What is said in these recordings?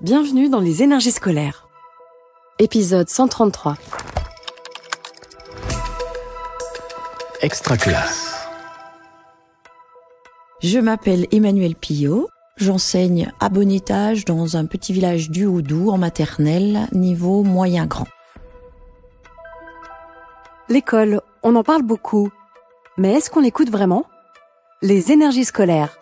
Bienvenue dans les énergies scolaires. Épisode 133. Extra classe. Je m'appelle Emmanuelle Pillot, j'enseigne à Bon-Étage dans un petit village du Haut-Doubs en maternelle, niveau moyen-grand. L'école, on en parle beaucoup. Mais est-ce qu'on l'écoute vraiment ? Les énergies scolaires.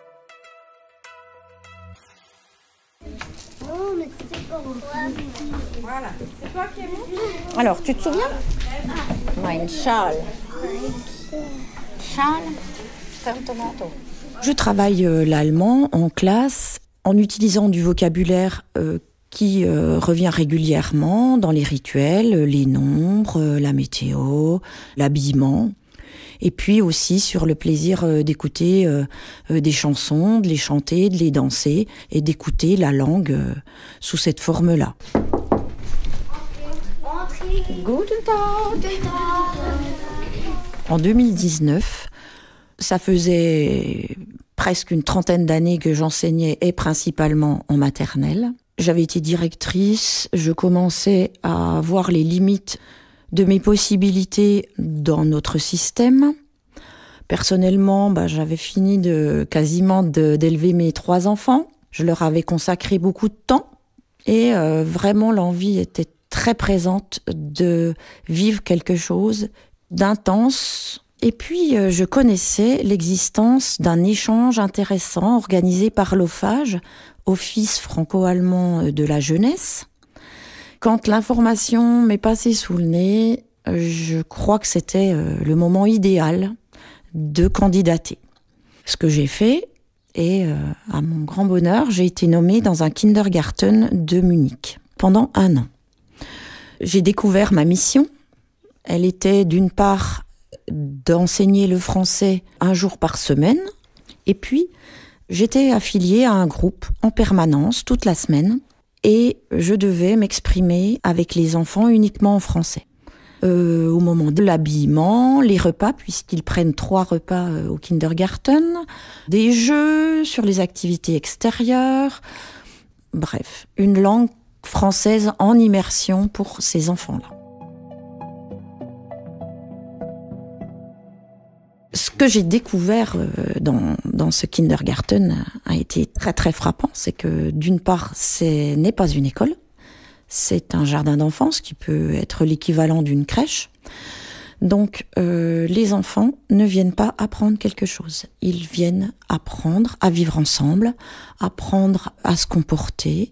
Voilà, c'est toi qui es bon ? Alors, tu te souviens ? Mein Schal. Schal, ferme ton manteau. Je travaille l'allemand en classe en utilisant du vocabulaire qui revient régulièrement dans les rituels, les nombres, la météo, l'habillement. Et puis aussi sur le plaisir d'écouter des chansons, de les chanter, de les danser et d'écouter la langue sous cette forme-là. Guten Tag. En 2019, ça faisait presque une trentaine d'années que j'enseignais et principalement en maternelle. J'avais été directrice, je commençais à voir les limites de mes possibilités dans notre système. Personnellement, j'avais fini quasiment d'élever mes 3 enfants. Je leur avais consacré beaucoup de temps et vraiment l'envie était très présente de vivre quelque chose d'intense. Et puis, je connaissais l'existence d'un échange intéressant organisé par l'OFAGE, Office franco-allemand de la jeunesse. Quand l'information m'est passée sous le nez, je crois que c'était le moment idéal de candidater. Ce que j'ai fait, et à mon grand bonheur, j'ai été nommée dans un kindergarten de Munich pendant 1 an. J'ai découvert ma mission. Elle était d'une part d'enseigner le français 1 jour par semaine, et puis j'étais affiliée à un groupe en permanence toute la semaine, et je devais m'exprimer avec les enfants uniquement en français. Au moment de l'habillement, les repas, puisqu'ils prennent 3 repas au kindergarten, des jeux sur les activités extérieures, bref, une langue française en immersion pour ces enfants-là. Ce que j'ai découvert dans ce kindergarten a été très très frappant, c'est que d'une part, ce n'est pas une école, c'est un jardin d'enfance qui peut être l'équivalent d'une crèche. Donc les enfants ne viennent pas apprendre quelque chose, ils viennent apprendre à vivre ensemble, apprendre à se comporter,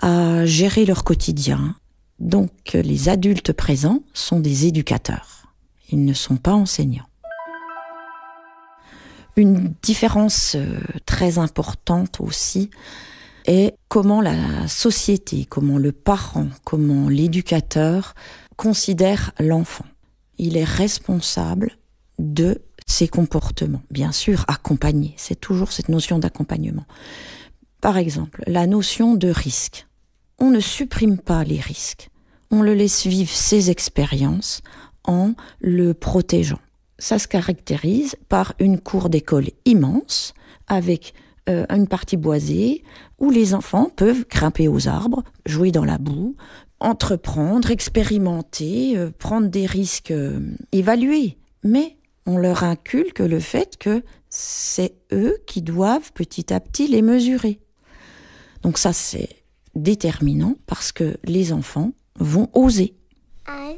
à gérer leur quotidien. Donc les adultes présents sont des éducateurs, ils ne sont pas enseignants. Une différence très importante aussi est comment la société, comment le parent, comment l'éducateur considère l'enfant. Il est responsable de ses comportements. Bien sûr, accompagner, c'est toujours cette notion d'accompagnement. Par exemple, la notion de risque. On ne supprime pas les risques. On le laisse vivre ses expériences en le protégeant. Ça se caractérise par une cour d'école immense, avec une partie boisée, où les enfants peuvent grimper aux arbres, jouer dans la boue, entreprendre, expérimenter, prendre des risques évalués. Mais on leur inculque le fait que c'est eux qui doivent petit à petit les mesurer. Donc ça, c'est déterminant parce que les enfants vont oser. 1,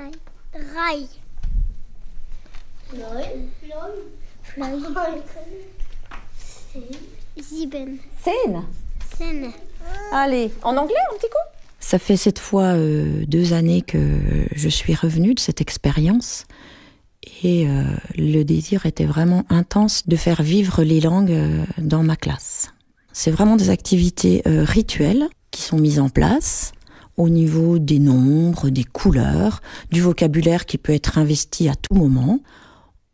2, 3. 9, 7. 10. Allez, en anglais un petit coup ? Ça fait cette fois 2 années que je suis revenue de cette expérience et le désir était vraiment intense de faire vivre les langues dans ma classe. C'est vraiment des activités rituelles qui sont mises en place au niveau des nombres, des couleurs, du vocabulaire qui peut être investi à tout moment.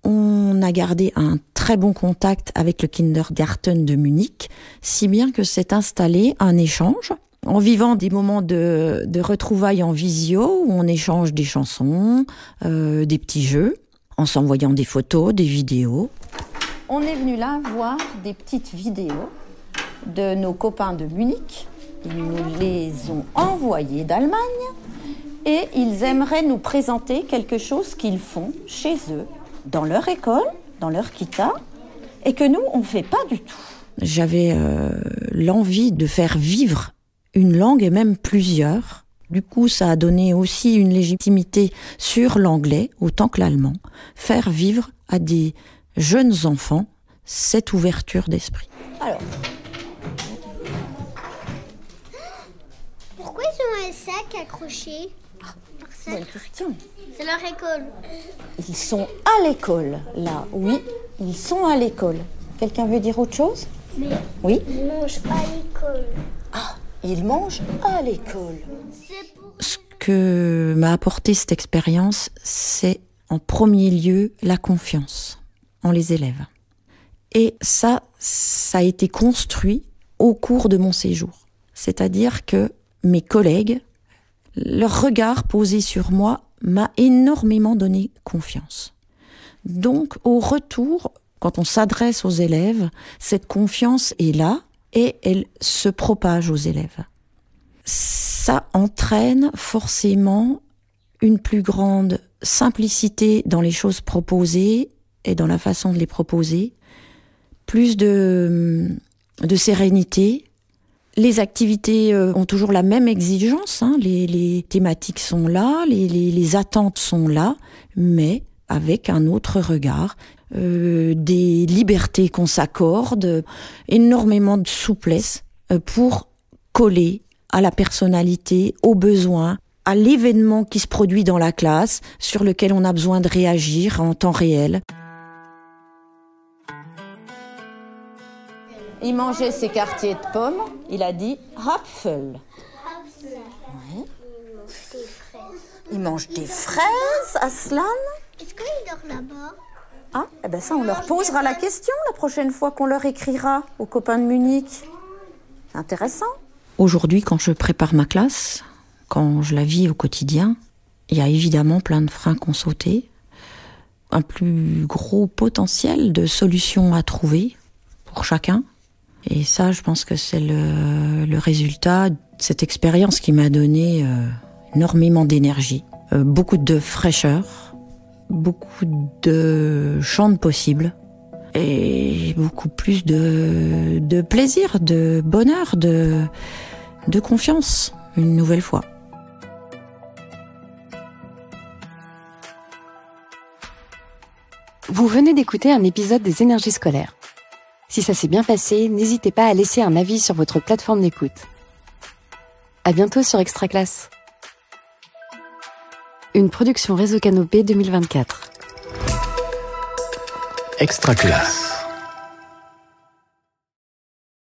On a gardé un très bon contact avec le kindergarten de Munich, si bien que s'est installé un échange en vivant des moments de retrouvailles en visio où on échange des chansons, des petits jeux, en s'envoyant des photos, des vidéos. On est venu là voir des petites vidéos de nos copains de Munich. Ils nous les ont envoyés d'Allemagne et ils aimeraient nous présenter quelque chose qu'ils font chez eux, dans leur école, dans leur kita, et que nous, on ne fait pas du tout. J'avais l'envie de faire vivre une langue et même plusieurs. Du coup, ça a donné aussi une légitimité sur l'anglais autant que l'allemand. Faire vivre à des jeunes enfants cette ouverture d'esprit. Alors, Pourquoi ils ont un sac accroché? bonne question. C'est leur école. Ils sont à l'école, là. Oui, ils sont à l'école. Quelqu'un veut dire autre chose? Mais Oui. ils mangent à l'école. Ah, ils mangent à l'école. C'est pour... Ce que m'a apporté cette expérience, c'est en premier lieu la confiance en les élèves. Et ça a été construit au cours de mon séjour. C'est-à-dire que mes collègues, leur regard posé sur moi m'a énormément donné confiance. Donc, au retour, quand on s'adresse aux élèves, cette confiance est là et elle se propage aux élèves. Ça entraîne forcément une plus grande simplicité dans les choses proposées et dans la façon de les proposer, plus de sérénité. Les activités ont toujours la même exigence, hein. Les thématiques sont là, les attentes sont là, mais avec un autre regard, des libertés qu'on s'accorde, énormément de souplesse pour coller à la personnalité, aux besoins, à l'événement qui se produit dans la classe, sur lequel on a besoin de réagir en temps réel. Il mangeait ses quartiers de pommes, il a dit « Apfel ». Ouais. Il mange des fraises, Aslan. Est-ce qu'ils dorment là-bas? Ah, eh ben ça, on leur posera la question la prochaine fois qu'on leur écrira aux copains de Munich. C'est intéressant. Aujourd'hui, quand je prépare ma classe, quand je la vis au quotidien, il y a évidemment plein de freins qu'on sauté, un plus gros potentiel de solutions à trouver pour chacun. Et ça, je pense que c'est le résultat de cette expérience qui m'a donné énormément d'énergie, beaucoup de fraîcheur, beaucoup de champs de possibles et beaucoup plus de plaisir, de bonheur, de confiance, une nouvelle fois. Vous venez d'écouter un épisode des Énergies scolaires. Si ça s'est bien passé, n'hésitez pas à laisser un avis sur votre plateforme d'écoute. À bientôt sur Extra Classe. Une production Réseau Canopé 2024. Extra Classe.